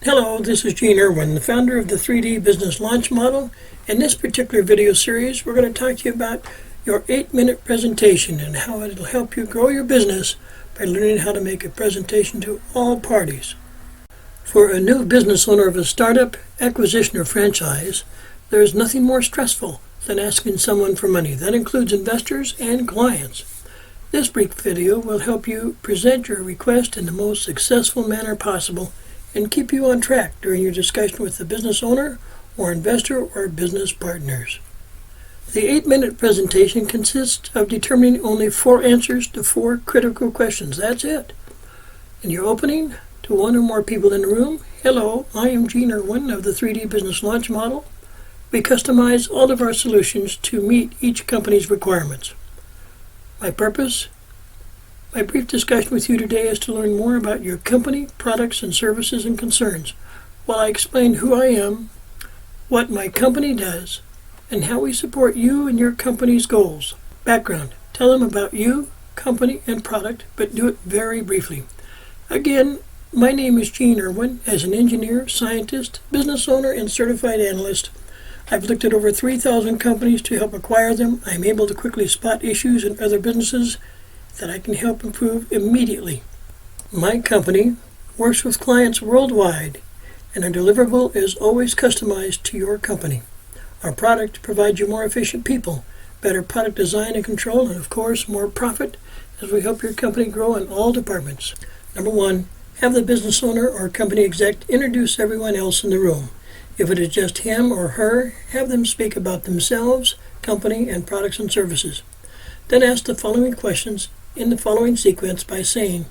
Hello, this is Gene Irwin, the founder of the 3D Business Launch Model. In this particular video series, we're going to talk to you about your 8-minute presentation and how it'll help you grow your business by learning how to make a presentation to all parties. For a new business owner of a startup, acquisition, or franchise, there is nothing more stressful than asking someone for money. That includes investors and clients. This brief video will help you present your request in the most successful manner possible and keep you on track during your discussion with the business owner or investor or business partners. The 8-minute presentation consists of determining only 4 answers to 4 critical questions. That's it. In your opening to one or more people in the room, hello, I am Gene Irwin of the 3D Business Launch Model. We customize all of our solutions to meet each company's requirements. My purpose? My brief discussion with you today is to learn more about your company, products, and services and concerns, while I explain who I am, what my company does, and how we support you and your company's goals. Background: tell them about you, company, and product, but do it very briefly. Again, my name is Gene Irwin. As an engineer, scientist, business owner, and certified analyst, I've looked at over 3,000 companies to help acquire them. I'm able to quickly spot issues in other businesses that I can help improve immediately. My company works with clients worldwide, and our deliverable is always customized to your company. Our product provides you more efficient people, better product design and control, and of course, more profit as we help your company grow in all departments. Number 1, have the business owner or company exec introduce everyone else in the room. If it is just him or her, have them speak about themselves, company, and products and services. Then ask the following questions in the following sequence by saying,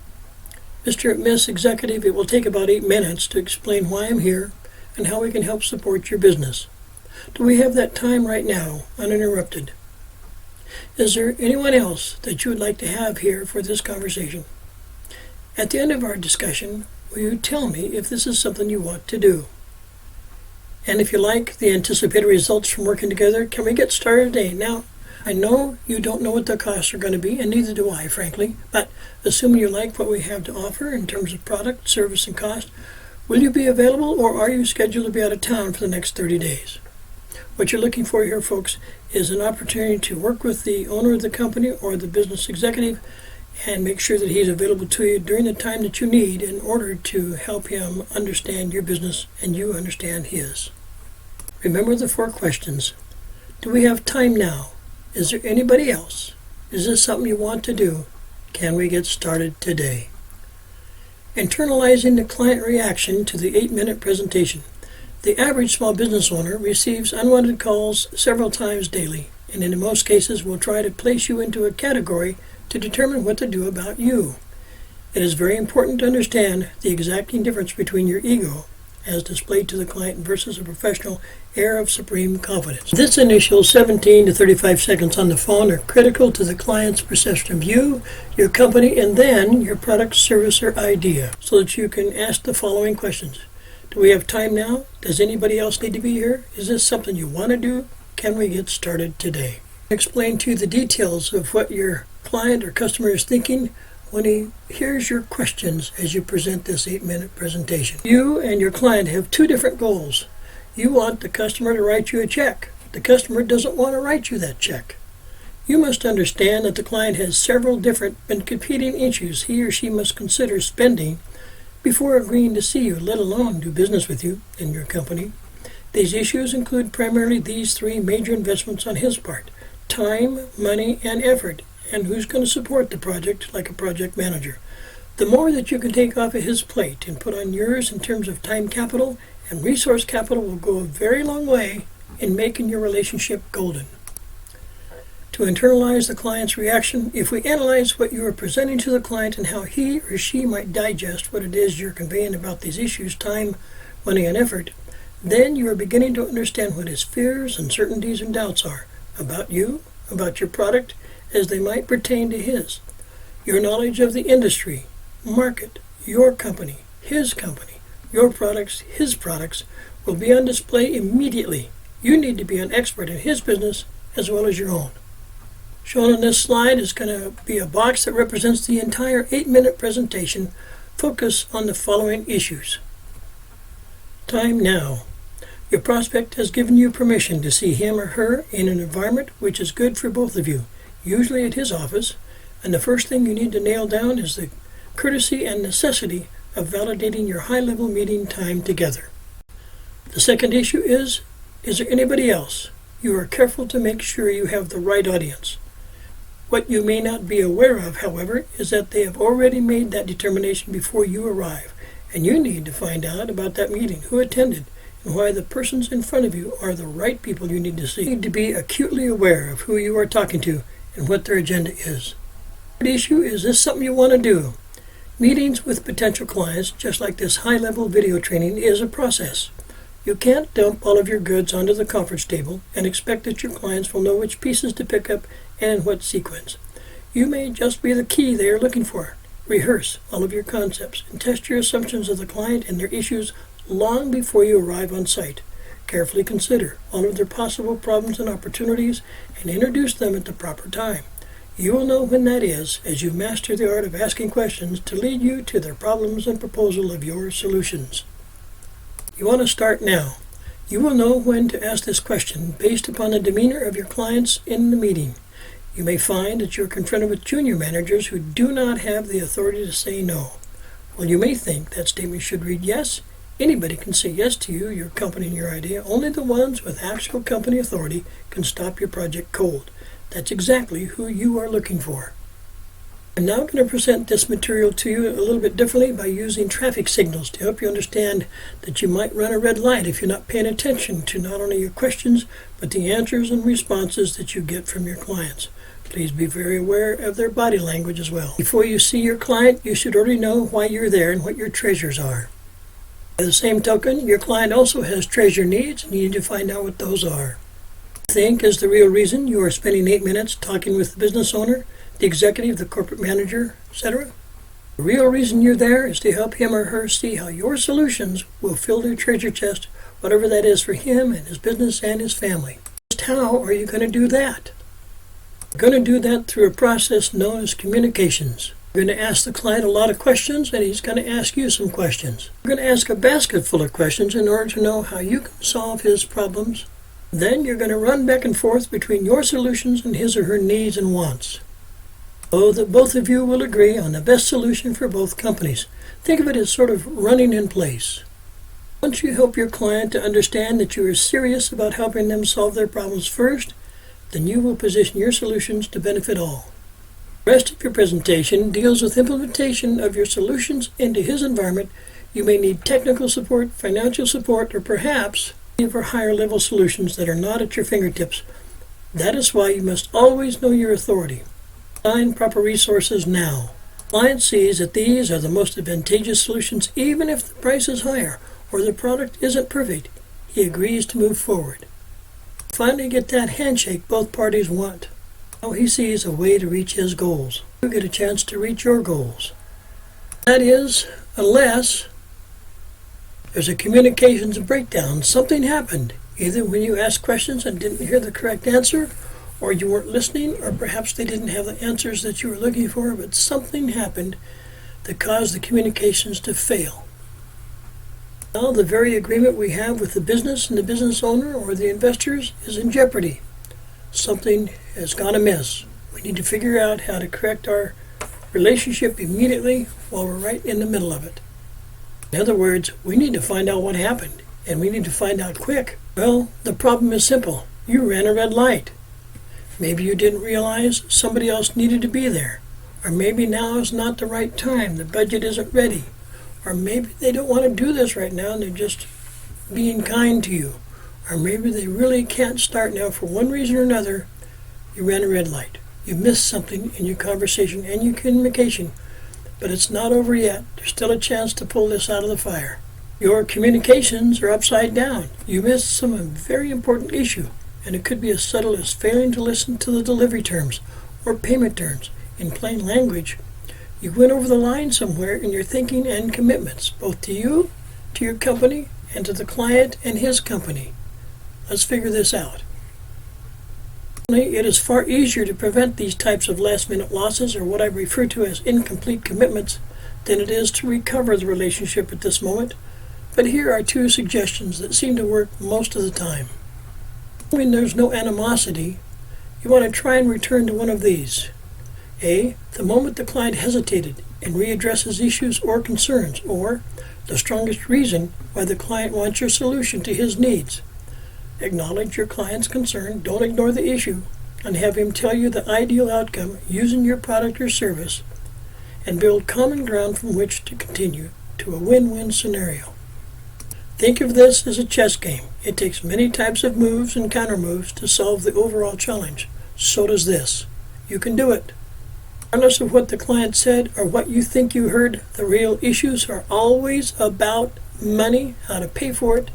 Mr. and Miss Executive, it will take about 8 minutes to explain why I'm here and how we can help support your business. Do we have that time right now, uninterrupted? Is there anyone else that you would like to have here for this conversation? At the end of our discussion, will you tell me if this is something you want to do? And if you like the anticipated results from working together, can we get started today? Now, I know you don't know what the costs are going to be, and neither do I, frankly, but assuming you like what we have to offer in terms of product, service, and cost, will you be available, or are you scheduled to be out of town for the next 30 days? What you're looking for here, folks, is an opportunity to work with the owner of the company or the business executive and make sure that he's available to you during the time that you need in order to help him understand your business and you understand his. Remember the 4 questions. Do we have time now? Is there anybody else? Is this something you want to do? Can we get started today? Internalizing the client reaction to the 8-minute presentation. The average small business owner receives unwanted calls several times daily, and in most cases will try to place you into a category to determine what to do about you. It is very important to understand the exacting difference between your ego, as displayed to the client, versus a professional air of supreme confidence. This initial 17 to 35 seconds on the phone are critical to the client's perception of you, your company, and then your product, service, or idea, so that you can ask the following questions. Do we have time now? Does anybody else need to be here? Is this something you want to do? Can we get started today? Explain to you the details of what your client or customer is thinking when he hears your questions as you present this 8-minute presentation. You and your client have 2 different goals. You want the customer to write you a check. The customer doesn't want to write you that check. You must understand that the client has several different and competing issues he or she must consider spending before agreeing to see you, let alone do business with you and your company. These issues include primarily these 3 major investments on his part: time, money, and effort, and who's going to support the project like a project manager. The more that you can take off of his plate and put on yours in terms of time capital and resource capital will go a very long way in making your relationship golden. To internalize the client's reaction, if we analyze what you are presenting to the client and how he or she might digest what it is you're conveying about these issues, time, money, and effort, then you are beginning to understand what his fears, uncertainties, and doubts are about you, about your product, as they might pertain to his. Your knowledge of the industry, market, your company, his company, your products, his products, will be on display immediately. You need to be an expert in his business as well as your own. Shown on this slide is going to be a box that represents the entire 8-minute presentation. Focus on the following issues. time now. Your prospect has given you permission to see him or her in an environment which is good for both of you, usually at his office, and the first thing you need to nail down is the courtesy and necessity of validating your high-level meeting time together. The second issue is there anybody else? You are careful to make sure you have the right audience. What you may not be aware of, however, is that they have already made that determination before you arrive, and you need to find out about that meeting, who attended, and why the persons in front of you are the right people you need to see. You need to be acutely aware of who you are talking to and what their agenda is. The third issue is this something you want to do? Meetings with potential clients, just like this high-level video training, is a process. You can't dump all of your goods onto the conference table and expect that your clients will know which pieces to pick up and in what sequence. You may just be the key they are looking for. Rehearse all of your concepts and test your assumptions of the client and their issues long before you arrive on site. Carefully consider all of their possible problems and opportunities and introduce them at the proper time. You will know when that is as you master the art of asking questions to lead you to their problems and proposal of your solutions. You want to start now. You will know when to ask this question based upon the demeanor of your clients in the meeting. You may find that you're confronted with junior managers who do not have the authority to say no. Well, you may think that statement should read yes. Anybody can say yes to you, your company, and your idea. Only the ones with actual company authority can stop your project cold. That's exactly who you are looking for. I'm now going to present this material to you a little bit differently by using traffic signals to help you understand that you might run a red light if you're not paying attention to not only your questions, but the answers and responses that you get from your clients. Please be very aware of their body language as well. Before you see your client, you should already know why you're there and what your treasures are. By the same token, your client also has treasure needs, and you need to find out what those are. Think is the real reason you are spending 8 minutes talking with the business owner, the executive, the corporate manager, etc. The real reason you're there is to help him or her see how your solutions will fill their treasure chest, whatever that is for him and his business and his family. Just how are you going to do that? You're going to do that through a process known as communications. You're going to ask the client a lot of questions, and he's going to ask you some questions. You're going to ask a basket full of questions in order to know how you can solve his problems. Then you're going to run back and forth between your solutions and his or her needs and wants, so that both of you will agree on the best solution for both companies. Think of it as sort of running in place. Once you help your client to understand that you are serious about helping them solve their problems first, then you will position your solutions to benefit all. The rest of your presentation deals with implementation of your solutions into his environment. You may need technical support, financial support, or perhaps for higher level solutions that are not at your fingertips. That is why you must always know your authority. Find proper resources now. Client sees that these are the most advantageous solutions even if the price is higher or the product isn't perfect. He agrees to move forward. Finally get that handshake both parties want. Now he sees a way to reach his goals. You get a chance to reach your goals. That is, unless there's a communications breakdown. Something happened, either when you asked questions and didn't hear the correct answer, or you weren't listening, or perhaps they didn't have the answers that you were looking for, but something happened that caused the communications to fail. Now the very agreement we have with the business and the business owner or the investors is in jeopardy. Something has gone amiss. We need to figure out how to correct our relationship immediately while we're right in the middle of it. In other words, we need to find out what happened, and we need to find out quick. Well, the problem is simple. You ran a red light. Maybe you didn't realize somebody else needed to be there. Or maybe now is not the right time. The budget isn't ready. Or maybe they don't want to do this right now and they're just being kind to you. Or maybe they really can't start now for one reason or another. You ran a red light. You missed something in your conversation and your communication. But it's not over yet. There's still a chance to pull this out of the fire. Your communications are upside down. You missed some very important issue, and it could be as subtle as failing to listen to the delivery terms or payment terms. In plain language, you went over the line somewhere in your thinking and commitments, both to you, to your company, and to the client and his company. Let's figure this out. It is far easier to prevent these types of last-minute losses, or what I refer to as incomplete commitments, than it is to recover the relationship at this moment. But here are two suggestions that seem to work most of the time. When there's no animosity, you want to try and return to one of these. A. The moment the client hesitated and readdresses issues or concerns, or the strongest reason why the client wants your solution to his needs. Acknowledge your client's concern, don't ignore the issue, and have him tell you the ideal outcome using your product or service, and build common ground from which to continue to a win-win scenario. Think of this as a chess game. It takes many types of moves and counter-moves to solve the overall challenge. So does this. You can do it. Regardless of what the client said or what you think you heard, the real issues are always about money, how to pay for it,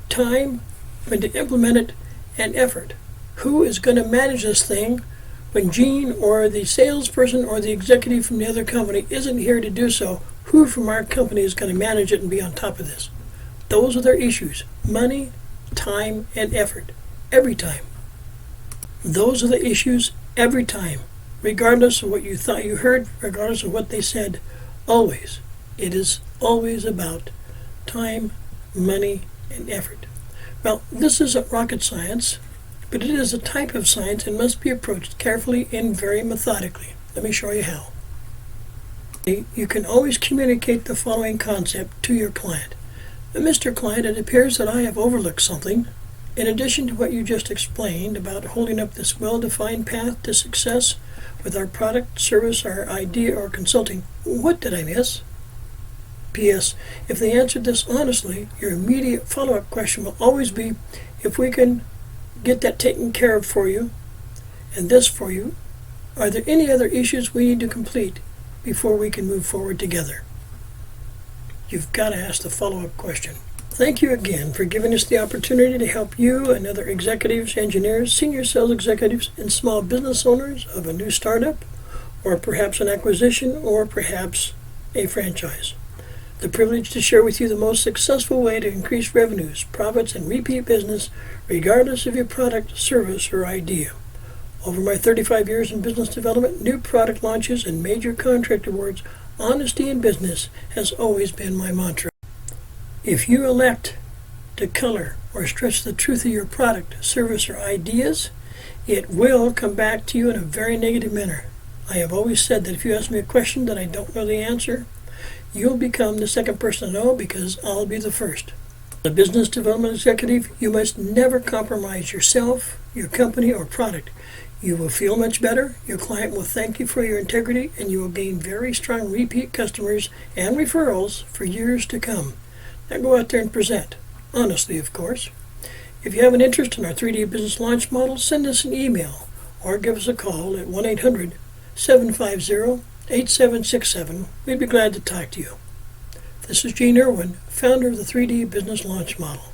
time, when to implement it, and effort. Who is going to manage this thing when Gene or the salesperson or the executive from the other company isn't here to do so? Who from our company is going to manage it and be on top of this? Those are their issues. Money, time, and effort. Every time. Those are the issues every time. Regardless of what you thought you heard, regardless of what they said, always. It is always about time, money, and effort. Well, this isn't rocket science, but it is a type of science and must be approached carefully and very methodically. Let me show you how. You can always communicate the following concept to your client. Mr. Client, it appears that I have overlooked something. In addition to what you just explained about holding up this well-defined path to success with our product, service, our idea, or consulting, what did I miss? P.S. If they answered this honestly, your immediate follow-up question will always be, if we can get that taken care of for you, and this for you, are there any other issues we need to complete before we can move forward together? You've got to ask the follow-up question. Thank you again for giving us the opportunity to help you and other executives, engineers, senior sales executives, and small business owners of a new startup, or perhaps an acquisition, or perhaps a franchise. The privilege to share with you the most successful way to increase revenues, profits, and repeat business, regardless of your product, service, or idea. Over my 35 years in business development, new product launches, and major contract awards, honesty in business has always been my mantra. If you elect to color or stretch the truth of your product, service, or ideas, it will come back to you in a very negative manner. I have always said that if you ask me a question that I don't know the answer, you'll become the second person to know because I'll be the first. As a business development executive, you must never compromise yourself, your company, or product. You will feel much better, your client will thank you for your integrity, and you will gain very strong repeat customers and referrals for years to come. Now go out there and present. Honestly, of course. If you have an interest in our 3D business launch model, send us an email or give us a call at 1-800-750-8767. We'd be glad to talk to you. This is Gene Irwin, founder of the 3D business launch model.